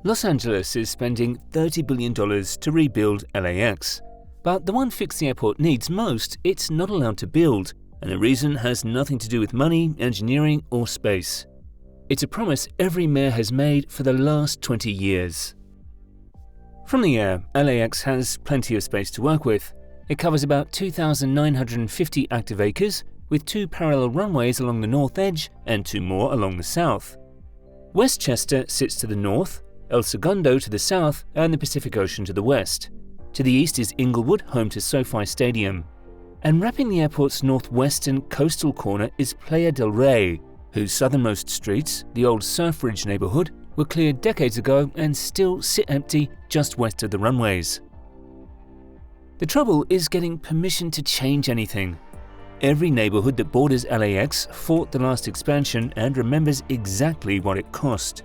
Los Angeles is spending $30 billion to rebuild LAX. But the one fix the airport needs most, it's not allowed to build, and the reason has nothing to do with money, engineering, or space. It's a promise every mayor has made for the last 20 years. From the air, LAX has plenty of space to work with. It covers about 2,950 active acres, with 2 parallel runways along the north edge and 2 more along the south. Westchester sits to the north, El Segundo to the south, and the Pacific Ocean to the west. To the east is Inglewood, home to SoFi Stadium. And wrapping the airport's northwestern coastal corner is Playa del Rey, whose southernmost streets, the old Surfridge neighborhood, were cleared decades ago and still sit empty just west of the runways. The trouble is getting permission to change anything. Every neighborhood that borders LAX fought the last expansion and remembers exactly what it cost.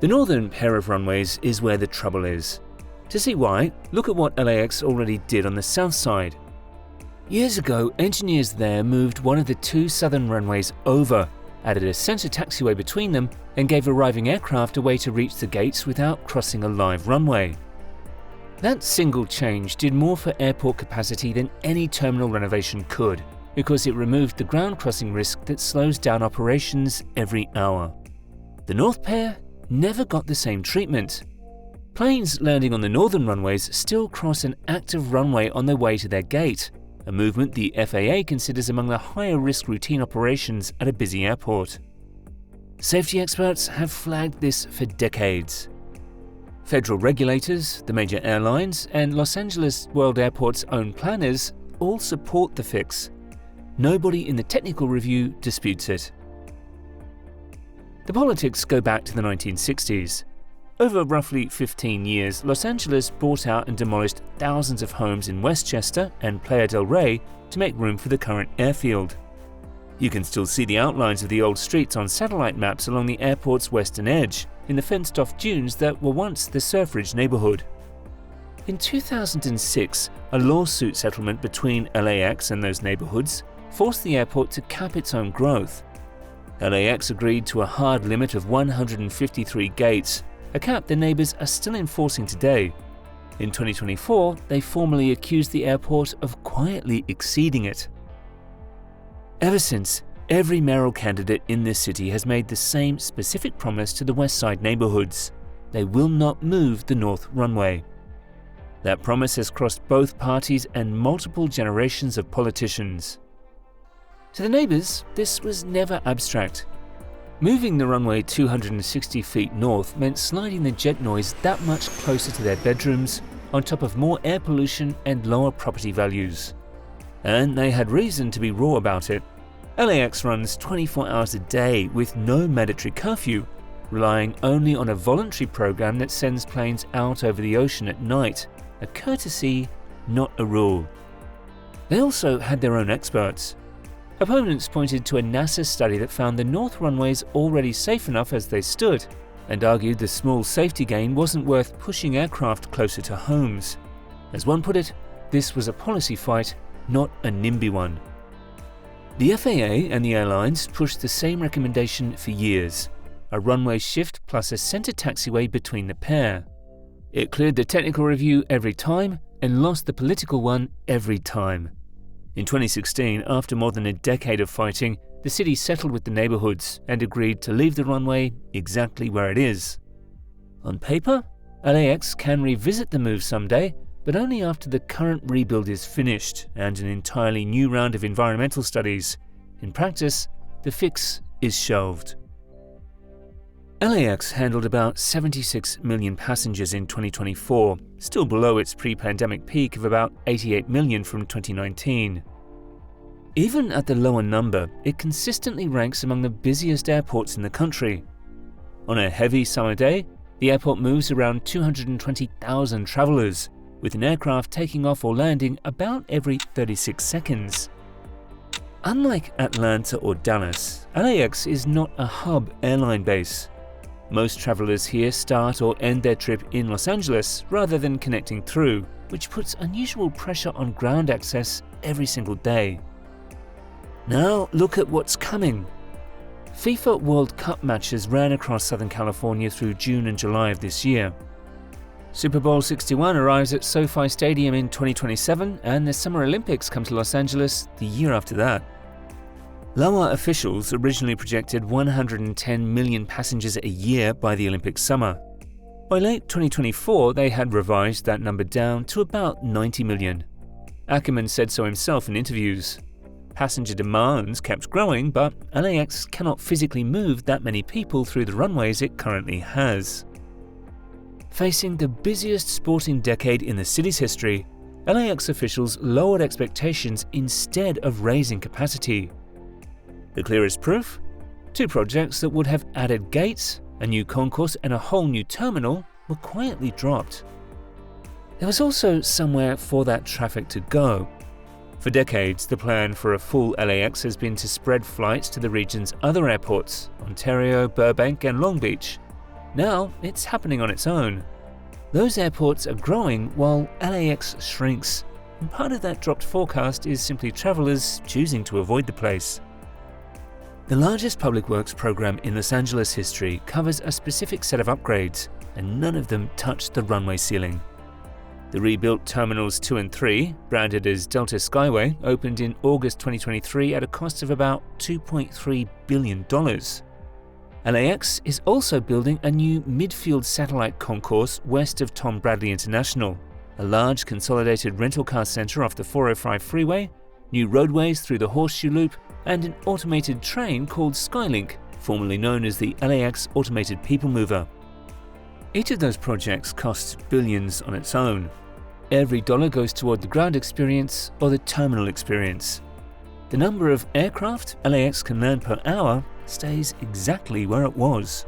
The northern pair of runways is where the trouble is. To see why, look at what LAX already did on the south side. Years ago, engineers there moved one of the 2 southern runways over, added a center taxiway between them, and gave arriving aircraft a way to reach the gates without crossing a live runway. That single change did more for airport capacity than any terminal renovation could, because it removed the ground crossing risk that slows down operations every hour. The north pair never got the same treatment. Planes landing on the northern runways still cross an active runway on their way to their gate, a movement the FAA considers among the higher risk routine operations at a busy airport. Safety experts have flagged this for decades. Federal regulators, the major airlines, and Los Angeles World Airport's own planners all support the fix. Nobody in the technical review disputes it. The politics go back to the 1960s. Over roughly 15 years, Los Angeles bought out and demolished thousands of homes in Westchester and Playa del Rey to make room for the current airfield. You can still see the outlines of the old streets on satellite maps along the airport's western edge, in the fenced-off dunes that were once the Surfridge neighborhood. In 2006, a lawsuit settlement between LAX and those neighborhoods forced the airport to cap its own growth. LAX agreed to a hard limit of 153 gates, a cap the neighbors are still enforcing today. In 2024, they formally accused the airport of quietly exceeding it. Ever since, every mayoral candidate in this city has made the same specific promise to the West Side neighborhoods: they will not move the north runway. That promise has crossed both parties and multiple generations of politicians. To the neighbors, this was never abstract. Moving the runway 260 feet north meant sliding the jet noise that much closer to their bedrooms, on top of more air pollution and lower property values. And they had reason to be raw about it. LAX runs 24 hours a day with no mandatory curfew, relying only on a voluntary program that sends planes out over the ocean at night, a courtesy, not a rule. They also had their own experts. Opponents pointed to a NASA study that found the north runways already safe enough as they stood, and argued the small safety gain wasn't worth pushing aircraft closer to homes. As one put it, this was a policy fight, not a NIMBY one. The FAA and the airlines pushed the same recommendation for years: a runway shift plus a center taxiway between the pair. It cleared the technical review every time and lost the political one every time. In 2016, after more than a decade of fighting, the city settled with the neighborhoods and agreed to leave the runway exactly where it is. On paper, LAX can revisit the move someday, but only after the current rebuild is finished and an entirely new round of environmental studies. In practice, the fix is shelved. LAX handled about 76 million passengers in 2024, still below its pre-pandemic peak of about 88 million from 2019. Even at the lower number, it consistently ranks among the busiest airports in the country. On a heavy summer day, the airport moves around 220,000 travelers, with an aircraft taking off or landing about every 36 seconds. Unlike Atlanta or Dallas, LAX is not a hub airline base. Most travelers here start or end their trip in Los Angeles rather than connecting through, which puts unusual pressure on ground access every single day. Now look at what's coming. FIFA World Cup matches ran across Southern California through June and July of this year. Super Bowl 61 arrives at SoFi Stadium in 2027, and the Summer Olympics come to Los Angeles the year after that. LAWA officials originally projected 110 million passengers a year by the Olympic summer. By late 2024, they had revised that number down to about 90 million. Ackerman said so himself in interviews. Passenger demands kept growing, but LAX cannot physically move that many people through the runways it currently has. Facing the busiest sporting decade in the city's history, LAX officials lowered expectations instead of raising capacity. The clearest proof? 2 projects that would have added gates, a new concourse and a whole new terminal were quietly dropped. There was also somewhere for that traffic to go. For decades, the plan for a full LAX has been to spread flights to the region's other airports, Ontario, Burbank and Long Beach. Now, it's happening on its own. Those airports are growing while LAX shrinks, and part of that dropped forecast is simply travelers choosing to avoid the place. The largest public works program in Los Angeles history covers a specific set of upgrades, and none of them touched the runway ceiling. The rebuilt Terminals 2 and 3, branded as Delta Skyway, opened in August 2023 at a cost of about $2.3 billion. LAX is also building a new midfield satellite concourse west of Tom Bradley International, a large consolidated rental car center off the 405 freeway, new roadways through the Horseshoe Loop, and an automated train called Skylink, formerly known as the LAX Automated People Mover. Each of those projects costs billions on its own. Every dollar goes toward the ground experience or the terminal experience. The number of aircraft LAX can land per hour stays exactly where it was.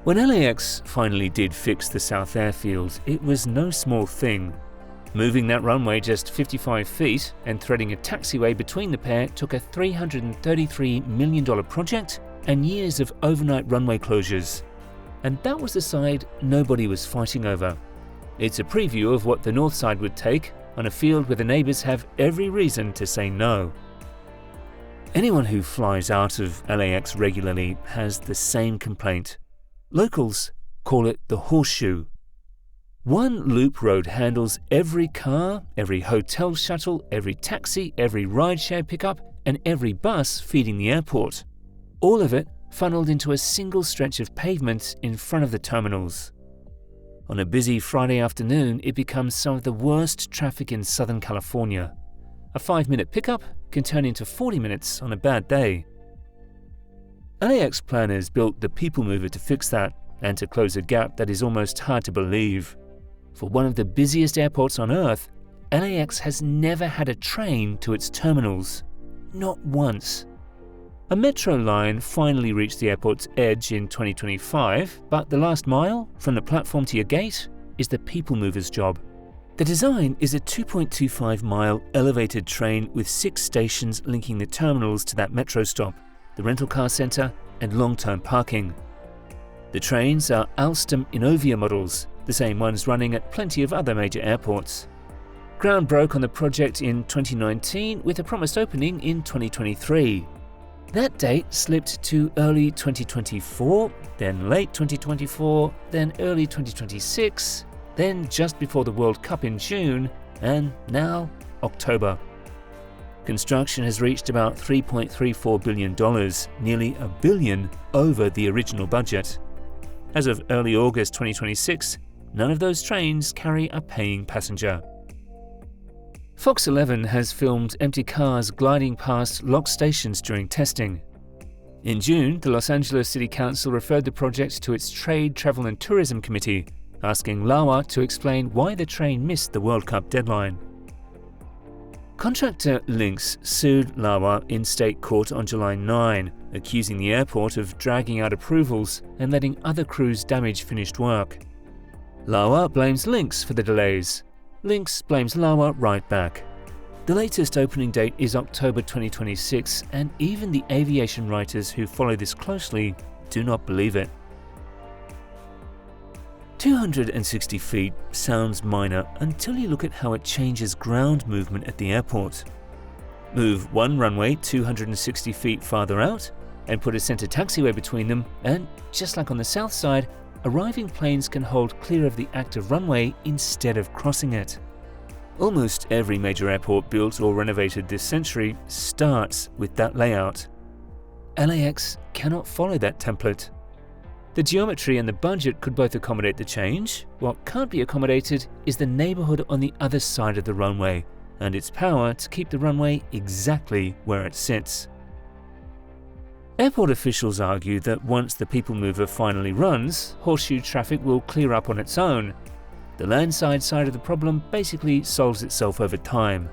When LAX finally did fix the South Airfield, it was no small thing. Moving that runway just 55 feet and threading a taxiway between the pair took a $333 million project and years of overnight runway closures. And that was the side nobody was fighting over. It's a preview of what the north side would take on a field where the neighbors have every reason to say no. Anyone who flies out of LAX regularly has the same complaint. Locals call it the Horseshoe. One loop road handles every car, every hotel shuttle, every taxi, every rideshare pickup, and every bus feeding the airport. All of it funneled into a single stretch of pavement in front of the terminals. On a busy Friday afternoon, it becomes some of the worst traffic in Southern California. A 5-minute pickup can turn into 40 minutes on a bad day. LAX planners built the People Mover to fix that and to close a gap that is almost hard to believe. For one of the busiest airports on Earth, LAX has never had a train to its terminals. Not once. A metro line finally reached the airport's edge in 2025, but the last mile, from the platform to your gate, is the People Mover's job. The design is a 2.25-mile elevated train with 6 stations linking the terminals to that metro stop, the rental car center, and long-term parking. The trains are Alstom Innovia models, the same ones running at plenty of other major airports. Ground broke on the project in 2019 with a promised opening in 2023. That date slipped to early 2024, then late 2024, then early 2026, then just before the World Cup in June, and now October. Construction has reached about $3.34 billion, nearly $1 billion over the original budget. As of early August 2026, none of those trains carry a paying passenger. Fox 11 has filmed empty cars gliding past locked stations during testing. In June, the Los Angeles City Council referred the project to its Trade, Travel and Tourism Committee, asking LAWA to explain why the train missed the World Cup deadline. Contractor Lynx sued LAWA in state court on July 9, accusing the airport of dragging out approvals and letting other crews damage finished work. LAWA blames Lynx for the delays. Lynx blames LAWA right back. The latest opening date is October 2026, and even the aviation writers who follow this closely do not believe it. 260 feet sounds minor until you look at how it changes ground movement at the airport. Move one runway 260 feet farther out, and put a center taxiway between them, and just like on the south side, arriving planes can hold clear of the active runway instead of crossing it. Almost every major airport built or renovated this century starts with that layout. LAX cannot follow that template. The geometry and the budget could both accommodate the change. What can't be accommodated is the neighborhood on the other side of the runway and its power to keep the runway exactly where it sits. Airport officials argue that once the people mover finally runs, horseshoe traffic will clear up on its own. The landside side of the problem basically solves itself over time.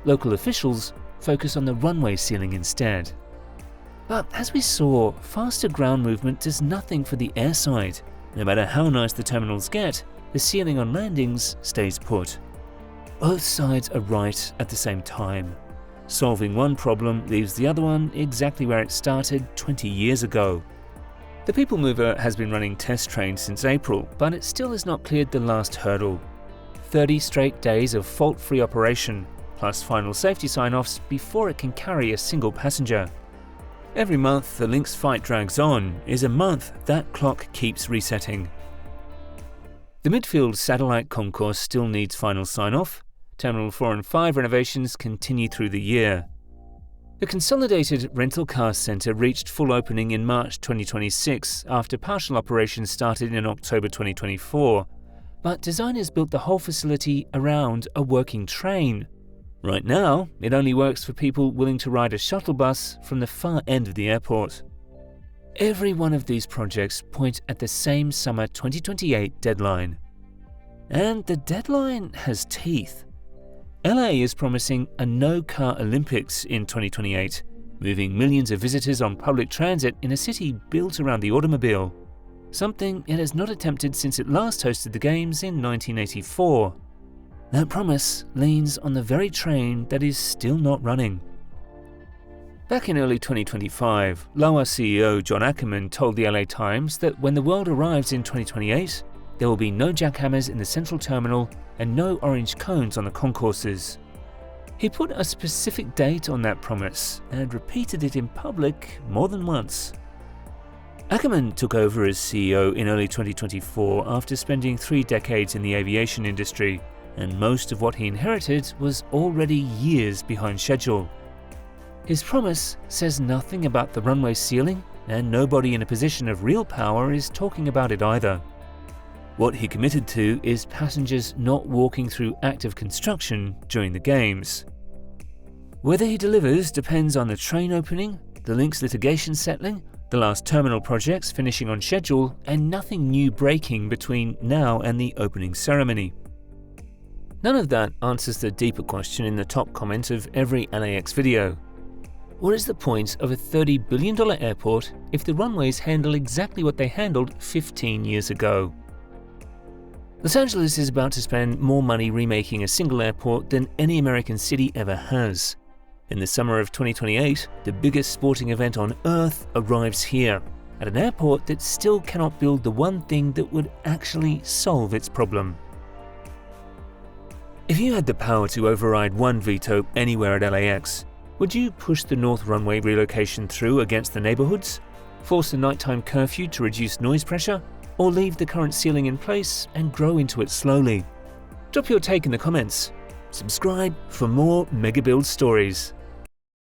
Local officials focus on the runway ceiling instead. But as we saw, faster ground movement does nothing for the airside. No matter how nice the terminals get, the ceiling on landings stays put. Both sides are right at the same time. Solving one problem leaves the other one exactly where it started 20 years ago. The People Mover has been running test trains since April, but it still has not cleared the last hurdle. 30 straight days of fault-free operation, plus final safety sign-offs before it can carry a single passenger. Every month the Lynx fight drags on is a month that clock keeps resetting. The midfield satellite concourse still needs final sign-off. Terminal 4 and 5 renovations continue through the year. The Consolidated Rental Car Centre reached full opening in March 2026 after partial operations started in October 2024, but designers built the whole facility around a working train. Right now, it only works for people willing to ride a shuttle bus from the far end of the airport. Every one of these projects point at the same summer 2028 deadline. And the deadline has teeth. LA is promising a no-car Olympics in 2028, moving millions of visitors on public transit in a city built around the automobile, something it has not attempted since it last hosted the Games in 1984. That promise leans on the very train that is still not running. Back in early 2025, LAWA CEO John Ackerman told the LA Times that when the world arrives in 2028, there will be no jackhammers in the central terminal and no orange cones on the concourses. He put a specific date on that promise and repeated it in public more than once. Ackerman took over as CEO in early 2024 after spending 3 decades in the aviation industry, and most of what he inherited was already years behind schedule. His promise says nothing about the runway ceiling, and nobody in a position of real power is talking about it either. What he committed to is passengers not walking through active construction during the Games. Whether he delivers depends on the train opening, the Lynx litigation settling, the last terminal projects finishing on schedule, and nothing new breaking between now and the opening ceremony. None of that answers the deeper question in the top comment of every LAX video. What is the point of a $30 billion airport if the runways handle exactly what they handled 15 years ago? Los Angeles is about to spend more money remaking a single airport than any American city ever has. In the summer of 2028, the biggest sporting event on Earth arrives here, at an airport that still cannot build the one thing that would actually solve its problem. If you had the power to override one veto anywhere at LAX, would you push the north runway relocation through against the neighborhoods, force a nighttime curfew to reduce noise pressure, or leave the current ceiling in place and grow into it slowly? Drop your take in the comments. Subscribe for more mega build stories.